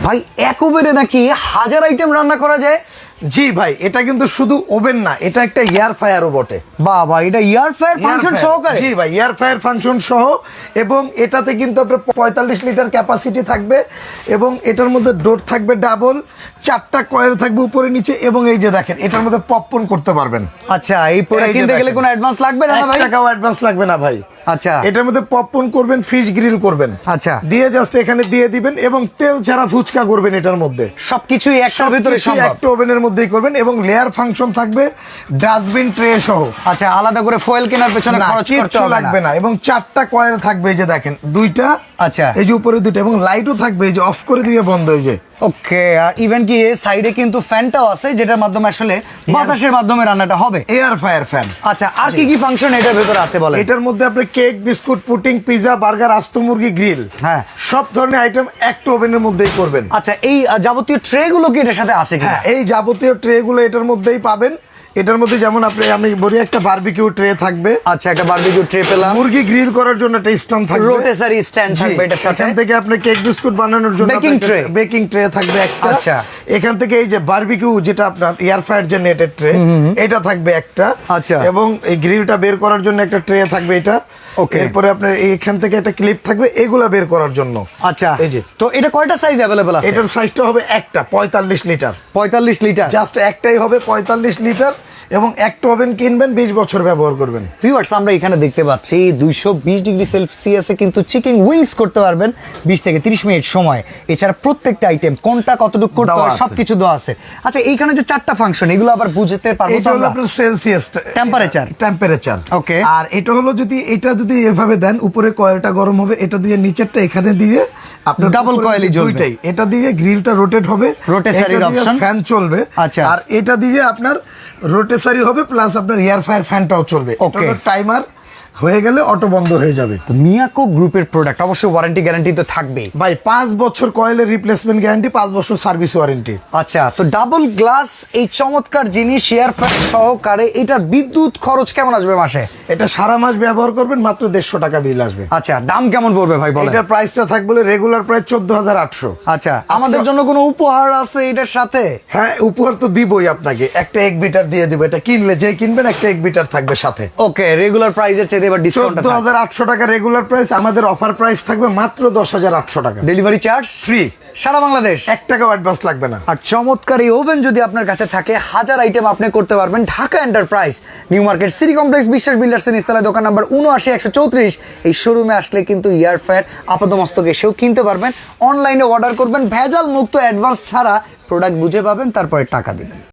ভাই এক ওভেনে নাকি 1000 আইটেম রান্না করা যায়? জি ভাই, এটা কিন্তু শুধু ওভেন না, এটা একটা এয়ার ফায়ারও বটে। বাবা, এটা এয়ার ফায়ার ফাংশন সহকারে? জি ভাই, এয়ার ফায়ার ফাংশন সহ, এবং এটাতে কিন্তু আপনার 45 লিটার ক্যাপাসিটি থাকবে, এবং এটার মধ্যে ডোর থাকবে ডাবল, 4টা কয়েল থাকবে উপরে নিচে, এবং এই যে দেখেন এটার মধ্যে পপকর্ন করতে পারবেন। আচ্ছা, এই প্রোডাক্ট কিনতে গেলে কোনো অ্যাডভান্স লাগবে না ভাই? 1 টাকাও অ্যাডভান্স লাগবে না ভাই। আচ্ছা, এটার মধ্যে পপকর্ন করবেন, ফিশ গ্রিল করবেন, আচ্ছা, দিয়ে জাস্ট এখানে দিয়ে দিবেন, এবং তেল ছাড়া ফুচকা করবেন এটার মধ্যে। সবকিছুই একটার ভিতরে সম্ভব, একটা ওভেনের মধ্যেই করবেন, এবং লেয়ার ফাংশন থাকবে, ডাস্টবিন ট্রে সহ। আচ্ছা, আলাদা করে ফয়েল কেনার পেছনে খরচ করতে লাগবে না, এবং 4টা কয়েল থাকবে, এই যে দেখেন 2টা, আচ্ছা, এই যে উপরে 2টা, এবং লাইটও থাকবে, এই যে অফ করে দিয়ে বন্ধ হয়ে যায়। ওকে, আর ইভেন কি সাইডে কিন্তু ফ্যানটাও আছে, যেটার মাধ্যমে আসলে বাতাসের মাধ্যমে রান্নাটা হবে। Air fire fan. আচ্ছা, আর কি কি ফাংশন এটার ভেতরে আছে বলেন? এটার মধ্যে আপনি cake, biscuit, pudding, pizza, burger, আস্ত মুরগি, গ্রিল, হ্যাঁ, সব ধরনের আইটেম একটা ওভেনের মধ্যেই করবেন। আচ্ছা, এই যাবতীয় ট্রে গুলো কি এটার সাথে আছে কি? হ্যাঁ, এই যাবতীয় ট্রে গুলো এটার মধ্যেই পাবেন। এটার মধ্যে যেমন আমি বলি একটা বারবিকিউ ট্রে থাকবে। আচ্ছা, একটা বারবিকিউ ট্রে পেলাম, মুরগি গ্রিল করার জন্য একটা স্ট্যান্ড থাকবে, রোটেসারি স্ট্যান্ড থাকবে এটার সাথে। এখান থেকে আপনি কেক বিস্কুট বানানোর জন্য বেকিং ট্রে থাকবে একটা। আচ্ছা, এখান থেকে এই যে বারবিকিউ, যেটা আপনার এয়ার ফ্রায়ার যে নেটেড ট্রে, এটা থাকবে একটা। আচ্ছা, এবং এই গ্রিলটা বের করার জন্য একটা ট্রে থাকবে এটা। ওকে, এরপরে আপনার এখান থেকে একটা ক্লিপ থাকবে এগুলা বের করার জন্য। আচ্ছা, এই যে, তো এটা কয়টা সাইজ अवेलेबल আছে? এটার সাইজটা হবে একটা 45 লিটার। 45 লিটার, জাস্ট একটাই হবে 45 লিটার, এবং একটা ওভেন কিনবেন 20 বছর ব্যবহার করবেন। ভিউয়ার্স, আমরা এখানে দেখতে পাচ্ছি 220 ডিগ্রি সেলসিয়াসে কিন্তু চিকেন উইংস করতে পারবেন 20 থেকে 30 মিনিট সময়। এছাড়া প্রত্যেকটা আইটেম কোনটা কতটুকু করতে হয় সবকিছু দেওয়া আছে। আচ্ছা, এইখানে যে 4টা ফাংশন, এগুলো আবার বুঝতে পারবো? এটা হলো আপনার সেলসিয়াস টেম্পারেচার। ওকে, আর এটা হলো যদি এভাবে দেন, উপরে কয়েলটা গরম হবে, এটা দিয়ে নিচেরটা এখানে দিয়ে আপনার ডাবল কয়েলই জ্বলবে। দুইটাই, এটা দিয়ে গ্রিলটা রোটেট হবে, রোটেসারির অপশন, ফ্যান চলবে। আচ্ছা, আর এটা দিয়ে আপনার রোটেসারি হবে, প্লাস আপনার এয়ার ফায়ার ফ্যানটাও চলবে। ওকে, টাইমার হয়ে গেলে অটো বন্ধ হয়ে যাবে। মিয়াকো গ্রুপের প্রোডাক্ট, অবশ্যই ওয়ারেন্টি গ্যারান্টি তো থাকবেই ভাই। 5 বছর কয়েলের রিপ্লেসমেন্ট গ্যারান্টি, 5 বছর সার্ভিস ওয়ারেন্টি। আচ্ছা, তো ডাবল গ্লাস এই চমৎকার জিনিস এয়ার ফায়ার সহকারে, এটার বিদ্যুৎ খরচ কেমন আসবে মাসে? এটা সারা মাস ব্যবহার করবেন, মাত্র 150 টাকা বিল আসবে। আচ্ছা, দাম কেমন পড়বে ভাই বলেন? এটার প্রাইসটা থাকবে রেগুলার প্রাইস 14,800। আচ্ছা, আমাদের জন্য কোনো উপহার আছে এটার সাথে? হ্যাঁ, উপহার তো দিবই আপনাকে, একটা এগ বিটার দিয়ে দিব। এটা কিনলে, যে কিনবেন একটা এগ বিটার থাকবে সাথে। ওকে, রেগুলার প্রাইসের চেয়ে এবার ডিসকাউন্ট 14,800 টাকা রেগুলার প্রাইস। আমাদের অফার প্রাইস থাকবে মাত্র 10,800 টাকা। ডেলিভারি চার্জ ফ্রি, সারা বাংলাদেশ, 1 টাকাও অ্যাডভান্স লাগবে না। আর চমৎকার এই ওভেন যদি আপনার কাছে থাকে, 1000 আইটেম আপনি করতে পারবেন। Dhaka enterprise, new market, city complex, বিশ্বাস বিল্ডার্স এর নিচতলায়, দোকান নাম্বার 79-134। এই শোরুমে আসলে কিন্তু এয়ার ফায়ার আপাতমস্তক এসেও কিনতে পারবেন। অনলাইনে অর্ডার করবেন, ভেজাল মুক্ত, অ্যাডভান্স ছাড়া প্রোডাক্ট বুঝে পাবেন, তারপরে টাকা দিবেন।